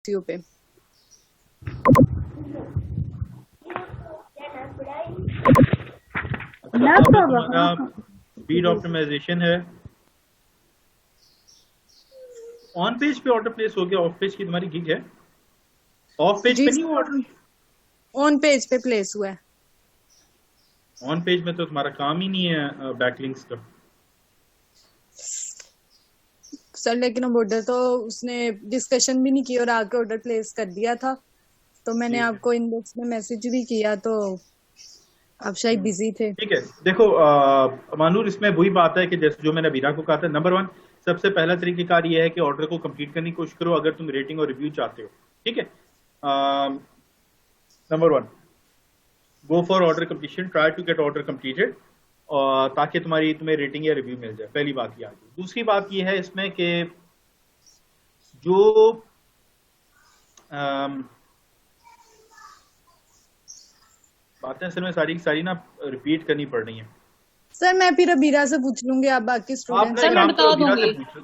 CO पे। अच्छा, अब तुम्हारा स्पीड ऑप्टिमाइजेशन है। ऑन पेज पे ऑर्डर प्लेस हो गया, ऑफ पेज की तुम्हारी गिग है, ऑफ पेज जी पे नहीं हुआ ऑर्डर। ऑन पेज पे प्लेस हुआ है। ऑन पेज में तो तुम्हारा काम ही नहीं है बैकलिंक्स का। सर लेकिन अब ऑर्डर तो उसने डिस्कशन भी नहीं किया और आके ऑर्डर प्लेस कर दिया था, तो मैंने ठीक है। आपको इनबॉक्स में मैसेज भी किया, तो आप शायद बिजी थे। ठीक है, देखो मानूर, इसमें वही बात है कि जैसे जो मैंने अबीरा को कहा था, नंबर वन, सबसे पहला तरीकेकार ये है कि ऑर्डर को कंप्लीट करने की कोशिश करो अगर तुम रेटिंग और रिव्यू चाहते हो। ठीक है, number one, go for order completion, try to get order completed, और ताकि तुम्हें रेटिंग या रिव्यू मिल जाए। पहली बात ये आ गई। दूसरी बात ये है इसमें कि जो अम, बातें असल में सारी की सारी ना रिपीट करनी पड़ रही हैं। सर मैं फिर अबीरा से पूछ लूंगी, आप बाकी आप स्टूडेंट ना से एक सर मैं काम करो, बता अबीरा से दूंगी। पूछो,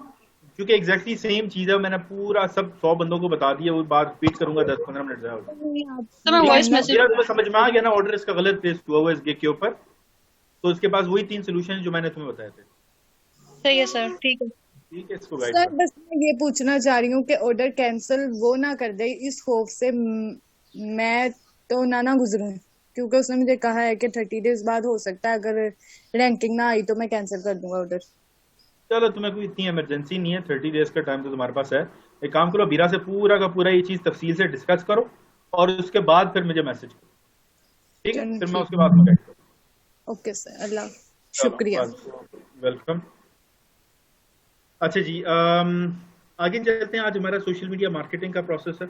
क्योंकि एग्जैक्टली सेम चीज है, मैंने पूरा सब 100 बंदों को बता दिया, वो बात रिपीट करूंगा 10-15 मिनट ज्यादा। सर मैं आपकी ठीक है, वॉइस मेहनत मैसेज। अबीरा तुम्हें समझ में आ गया ना, ऑर्डर इसका गलत प्लेस हुआ हुआ है इस गिग के ऊपर। तो इसके पास वही 3 सोल्यूशन जो मैंने तुम्हें बताए थे। सही है सर, ठीक है। ठीक है, इसको गाइड सर करो। बस मैं ये पूछना चाह रही हूँ कि ऑर्डर कैंसिल वो ना कर दे, इस खौफ से मैं तो ना गुजरूं, क्योंकि उसने मुझे कहा है कि 30 डेज बाद हो सकता है, अगर रैंकिंग ना आई तो मैं कैंसिल कर दूंगा ऑर्डर। चलो, तुम्हें कोई इतनी इमरजेंसी नहीं है, 30 डेज का टाइम तो तुम्हारे पास है। एक काम करो, बीरा से पूरा का पूरा ये चीज तफसील से डिस्कस करो, और उसके बाद फिर मुझे मैसेज करो। ठीक है, चलो फिर मैं ठीक। उसके बाद में गाइड करूँ। ओके सर, अल्लाह, चलो, शुक्रिया। वेलकम। अच्छा जी, आगे चलते हैं। आज हमारा सोशल मीडिया मार्केटिंग का प्रोसेस है,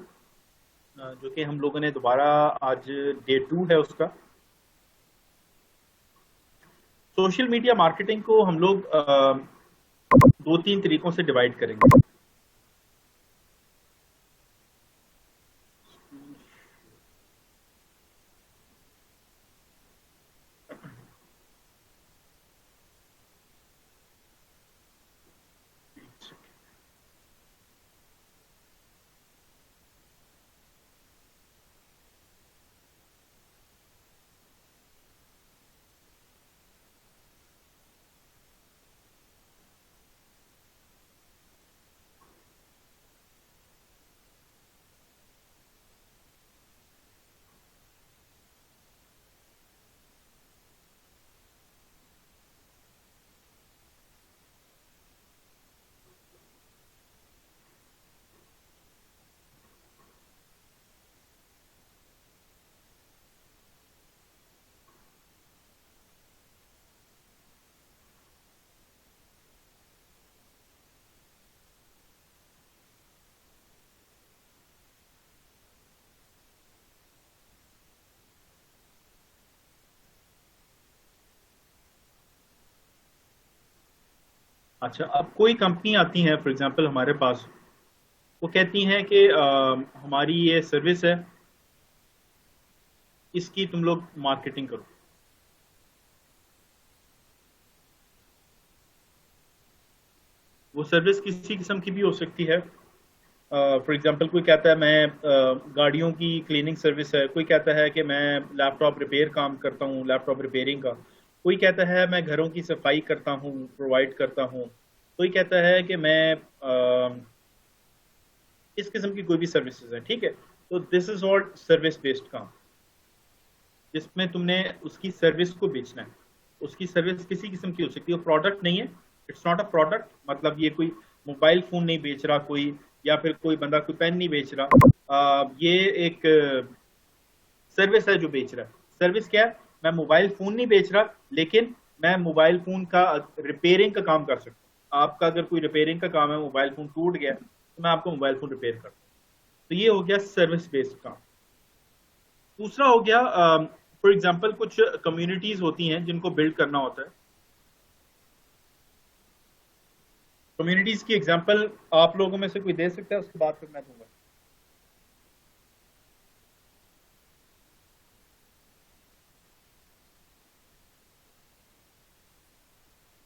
जो कि हम लोगों ने दोबारा, आज डे 2 है उसका। सोशल मीडिया मार्केटिंग को हम लोग 2-3 तरीकों से डिवाइड करेंगे। अच्छा, अब कोई कंपनी आती है फॉर एग्जांपल हमारे पास, वो कहती हैं कि हमारी ये सर्विस है, इसकी तुम लोग मार्केटिंग करो। वो सर्विस किसी किस्म की भी हो सकती है। फॉर एग्जांपल कोई कहता है मैं गाड़ियों की क्लीनिंग सर्विस है, कोई कहता है कि मैं लैपटॉप रिपेयर काम करता हूँ, लैपटॉप रिपेयरिंग का। कोई कहता है मैं घरों की सफाई करता हूँ, प्रोवाइड करता हूँ। कोई कहता है कि मैं इस किस्म की कोई भी सर्विसेज है। ठीक है, तो this is all service based काम, जिसमें तुमने उसकी सर्विस को बेचना है। उसकी सर्विस किसी किस्म की हो सकती है, प्रोडक्ट नहीं है, इट्स नॉट अ प्रोडक्ट। मतलब ये कोई मोबाइल फोन नहीं बेच रहा कोई, या फिर कोई बंदा कोई पेन नहीं बेच रहा। ये एक सर्विस है जो बेच रहा है। सर्विस क्या है? मैं मोबाइल फोन नहीं बेच रहा, लेकिन मैं मोबाइल फोन का रिपेयरिंग का काम कर सकता हूँ। आपका अगर कोई रिपेयरिंग का काम है, मोबाइल फोन टूट गया, तो मैं आपको मोबाइल फोन रिपेयर करता हूँ। तो ये हो गया सर्विस बेस्ड काम। दूसरा हो गया, फॉर एग्जांपल कुछ कम्युनिटीज होती हैं जिनको बिल्ड करना होता है। कम्युनिटीज की एग्जांपल आप लोगों में से कोई दे सकता है, उसके बाद फिर मैं दूंगा।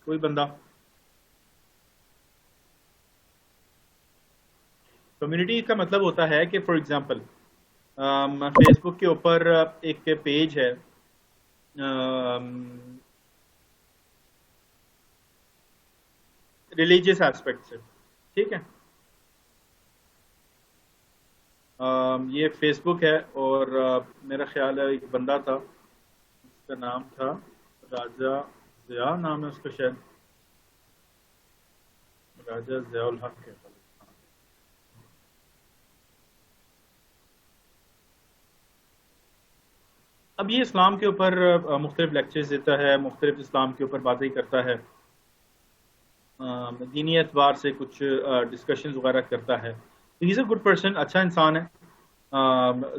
कोई बंदा कम्युनिटी का मतलब होता है कि फॉर एग्जांपल फेसबुक के ऊपर एक पेज है, रिलीजियस एस्पेक्ट से, ठीक है। ये फेसबुक है और मेरा ख्याल है एक बंदा था, उसका नाम था राजा ज़िया, नाम है उसका शायद, राजा ज़ियाउल हक है। अब ये इस्लाम के ऊपर मुख्तलिफ लेक्चर्स देता है, मुख्तलिफ इस्लाम के ऊपर बातें करता है, दीनी एतबार से कुछ डिस्कशंस वगैरह करता है। तो he is a good person, अच्छा इंसान है,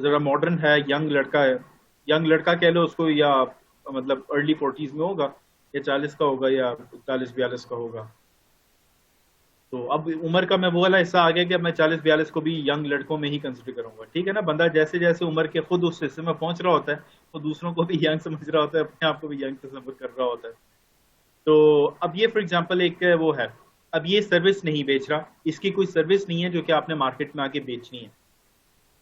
ज़रा मॉडर्न है, यंग लड़का है, यंग लड़का कह लो उसको, या मतलब अर्ली 40s में होगा, या 40 का होगा, या 41-42 का होगा। तो अब उम्र का मैं वो वाला हिस्सा आ गया कि मैं 40-42 को भी यंग लड़कों में ही कंसिडर करूंगा, ठीक है ना। बंदा जैसे जैसे उम्र के खुद उस हिस्से में पहुंच रहा होता है, वो दूसरों को भी यंग समझ रहा होता है, अपने आप को भी यंग तस्वर कर रहा होता है। तो अब ये फॉर एग्जांपल एक वो है, अब ये सर्विस नहीं बेच रहा, इसकी कोई सर्विस नहीं है जो कि आपने मार्केट में आके बेचनी है।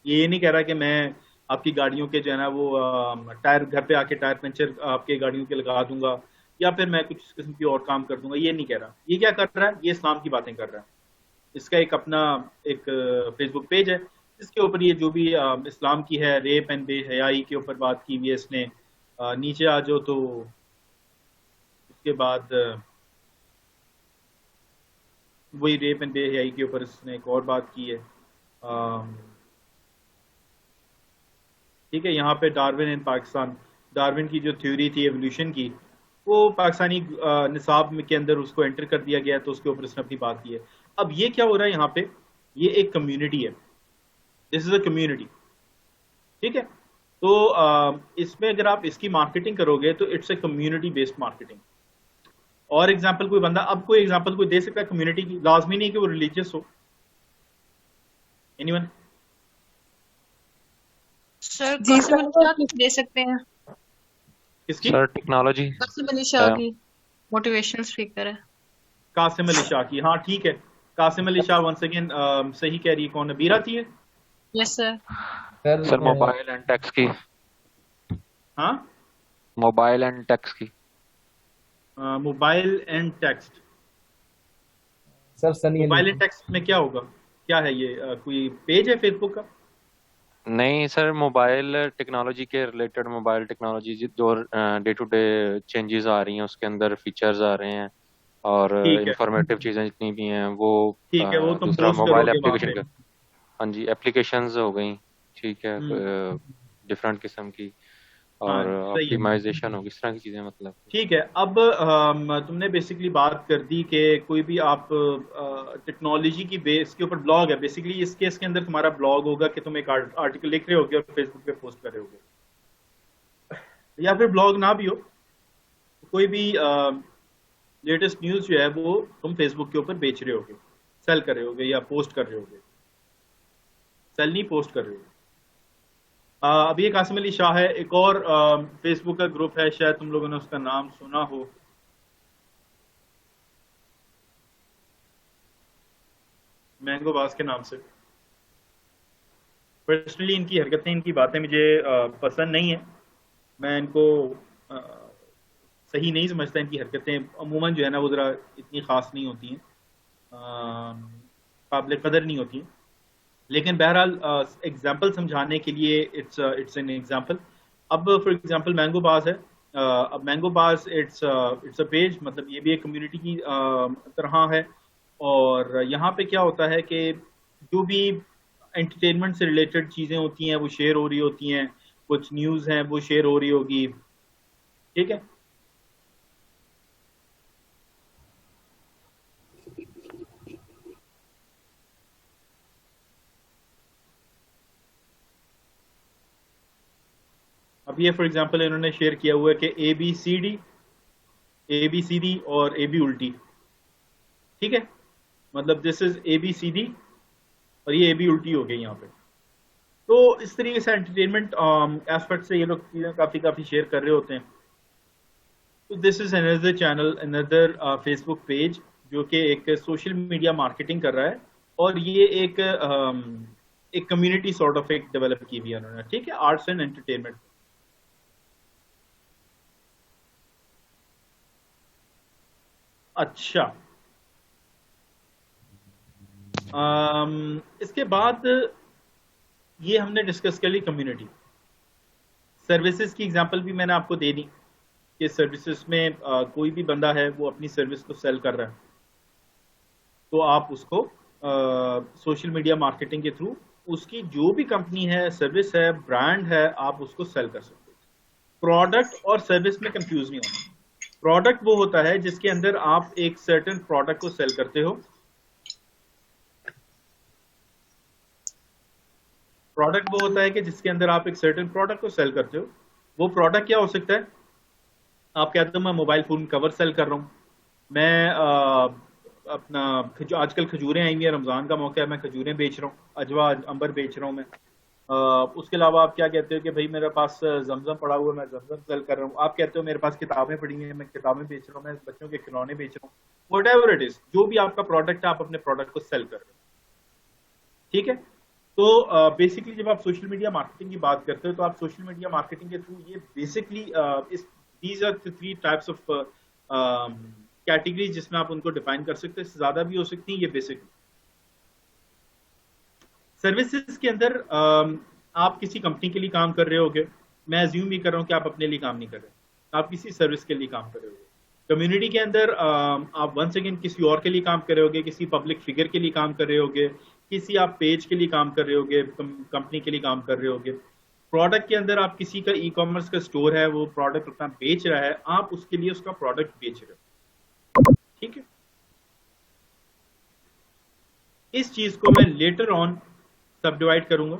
ये नहीं कह रहा कि मैं आपकी गाड़ियों के जो है ना वो टायर, घर पे आके टायर पंचर आपके गाड़ियों के लगा दूंगा, या फिर मैं कुछ किस्म की और काम कर दूंगा, ये नहीं कह रहा। ये क्या कर रहा है, ये इस्लाम की बातें कर रहा है। इसका एक अपना एक फेसबुक पेज है, इसके ऊपर ये जो भी इस्लाम की है, रेप एंड बेहयाई के ऊपर बात की हुई है इसने। नीचे आ जाओ तो उसके बाद वही रेप एंड बेहयाई के ऊपर इसने एक और बात की है, ठीक है। यहाँ पे डार्विन इन पाकिस्तान, डार्विन की जो थ्योरी थी एवोल्यूशन की, वो पाकिस्तानी निसाब के अंदर उसको एंटर कर दिया गया, तो उसके ऊपर इसने अपनी बात की है। अब ये क्या हो रहा है यहाँ पे, ये एक कम्युनिटी है, दिस इज अ कम्युनिटी, ठीक है। तो इसमें अगर आप इसकी मार्केटिंग करोगे तो it's a community based marketing. और एग्जाम्पल कोई बंदा, अब कोई एग्जाम्पल कोई दे सकता है कम्युनिटी की, लाजमी नहीं कि वो रिलीजियस हो। एनीवन? सर जी कासिम सर, अली शाह की दे सकते हैं। किसकी? सर टेक्नोलॉजी कासिम अली शाह की मोटिवेशनल स्पीकर है। कासिम अली शाह की, हाँ ठीक है। कासिम अली शाह वंस अगेन सही कह रही है। कौन है? बीरा थी है? Yes sir. Sir mobile and tax की, हाँ, मोबाइल एंड टैक्स की। Mobile and text. Sir Sunny mobile Ali. And text में क्या होगा, क्या है ये? कोई पेज है फेसबुक का? नहीं सर, मोबाइल टेक्नोलॉजी के रिलेटेड, मोबाइल टेक्नोलॉजी जो डे टू डे चेंजेस आ रही हैं उसके अंदर फीचर्स आ रहे हैं, और ठीक है, इंफॉर्मेटिव चीज़ें जितनी भी हैं वो ठीक है, वो तुम दूसरा पोस्ट मोबाइल करोगे वहां पे। एप्लीकेशन का। हाँ जी, एप्लीकेशंस हो गई, ठीक है, हम्म, डिफरेंट किस्म की, हाँ और सही है, ऑप्टिमाइजेशन होगी, इस तरह की चीज़ें मतलब। ठीक है। अब तुमने बेसिकली बात कर दी कि कोई भी आप टेक्नोलॉजी की बेस के ऊपर ब्लॉग है, बेसिकली इस केस के अंदर तुम्हारा ब्लॉग होगा कि तुम एक आर्टिकल लिख रहे होगे और फेसबुक पे पोस्ट कर रहे होगे, या फिर ब्लॉग ना भी हो, कोई भी लेटेस्ट न्यूज़ जो है वो तुम फेसबुक के ऊपर बेच रहे होगे, सेल कर रहे होगे या पोस्ट कर रहे होगे। सेल नहीं, पोस्ट कर रहे होगे। अभी एक कासिम अली शाह है, एक और फेसबुक का ग्रुप है, शायद तुम लोगों ने उसका नाम सुना हो, मैंगो बास के नाम से। पर्सनली इनकी हरकतें, इनकी बातें मुझे पसंद नहीं है, मैं इनको सही नहीं समझता। इनकी हरकतें अमूमन जो है ना वो ज़रा इतनी ख़ास नहीं होती हैं, काबिल कदर नहीं होती हैं। लेकिन बहरहाल एग्जाम्पल समझाने के लिए इट्स एन एग्जाम्पल। अब फॉर एग्जाम्पल मैंगो बाज है, अब मैंगो बाज इट्स अ पेज, मतलब ये भी एक कम्युनिटी की तरह है। और यहाँ पे क्या होता है कि जो भी एंटरटेनमेंट से रिलेटेड चीज़ें होती हैं वो शेयर हो रही होती हैं, कुछ न्यूज़ हैं वो शेयर हो रही होगी, ठीक है। अब ये फॉर एग्जांपल इन्होंने शेयर किया हुआ है कि ए बी सी डी और ए बी उल्टी, ठीक है, मतलब this is A B C D और ये ए बी उल्टी हो गई यहाँ पे। तो इस तरीके से एंटरटेनमेंट एस्पेक्ट से ये लोग चीज़ें काफ़ी शेयर कर रहे होते हैं। तो this is another channel, another Facebook page जो कि एक सोशल मीडिया मार्केटिंग कर रहा है और ये एक कम्युनिटी सॉर्ट ऑफ एक डेवलप की हुई है उन्होंने, ठीक है, आर्ट्स एंड एंटरटेनमेंट। अच्छा, इसके बाद ये हमने डिस्कस कर ली कम्युनिटी। सर्विसेज की एग्जांपल भी मैंने आपको दे दी कि सर्विसेज में कोई भी बंदा है वो अपनी सर्विस को सेल कर रहा है, तो आप उसको सोशल मीडिया मार्केटिंग के थ्रू उसकी जो भी कंपनी है, सर्विस है, ब्रांड है, आप उसको सेल कर सकते हो। प्रोडक्ट और सर्विस में कंफ्यूज नहीं होना। प्रोडक्ट वो होता है जिसके अंदर आप एक सर्टेन प्रोडक्ट को सेल करते हो। प्रोडक्ट वो होता है कि जिसके अंदर आप एक सर्टेन प्रोडक्ट को सेल करते हो। वो प्रोडक्ट क्या हो सकता है? आप कहते हो मैं मोबाइल फोन कवर सेल कर रहा हूँ, मैं अपना आजकल खजूरें आई हुई है, रमजान का मौका है, मैं खजूरें बेच रहा हूँ, अजवा अंबर बेच रहा हूँ मैं। उसके अलावा आप क्या कहते हो कि भाई मेरे पास जमजम पड़ा हुआ है, मैं जमजम सेल कर रहा हूँ। आप कहते हो मेरे पास किताबें पड़ी हैं, मैं किताबें बेच रहा हूँ, मैं बच्चों के खिलौने बेच रहा हूँ। व्हाटएवर इट इज, जो भी आपका प्रोडक्ट है, आप अपने प्रोडक्ट को सेल कर रहे हो, ठीक है। तो बेसिकली जब आप सोशल मीडिया मार्केटिंग की बात करते हो, तो आप सोशल मीडिया मार्केटिंग के थ्रू ये basically these are three types of categories जिसमें आप उनको डिफाइन कर सकते हैं। ज्यादा भी हो सकती हैं, ये बेसिकली। सर्विसेज के अंदर आप किसी कंपनी के लिए काम कर रहे होगे, मैं अज्यूम भी कर रहा हूँ कि आप अपने लिए काम नहीं कर रहे, आप किसी सर्विस के लिए काम कर रहे होगे। कम्युनिटी के अंदर आप वंस अगेन किसी और के लिए काम कर रहे होगे, किसी पब्लिक फिगर के लिए काम कर रहे होगे, किसी आप पेज के लिए काम कर रहे होगे, कंपनी के लिए काम कर रहे होगे। प्रोडक्ट के अंदर आप किसी का ई कॉमर्स का स्टोर है, वो प्रोडक्ट अपना बेच रहा है, आप उसके लिए उसका प्रोडक्ट बेच रहे हो, ठीक है। इस चीज को मैं लेटर ऑन सब डिवाइड करूंगा।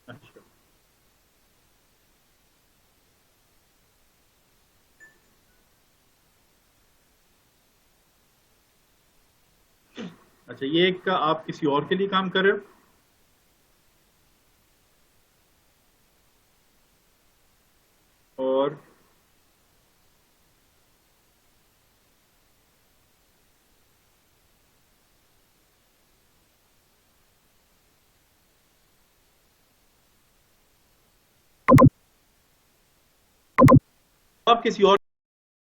अच्छा, अच्छा, ये एक का आप किसी और के लिए काम कर रहे हो, और आप किसी और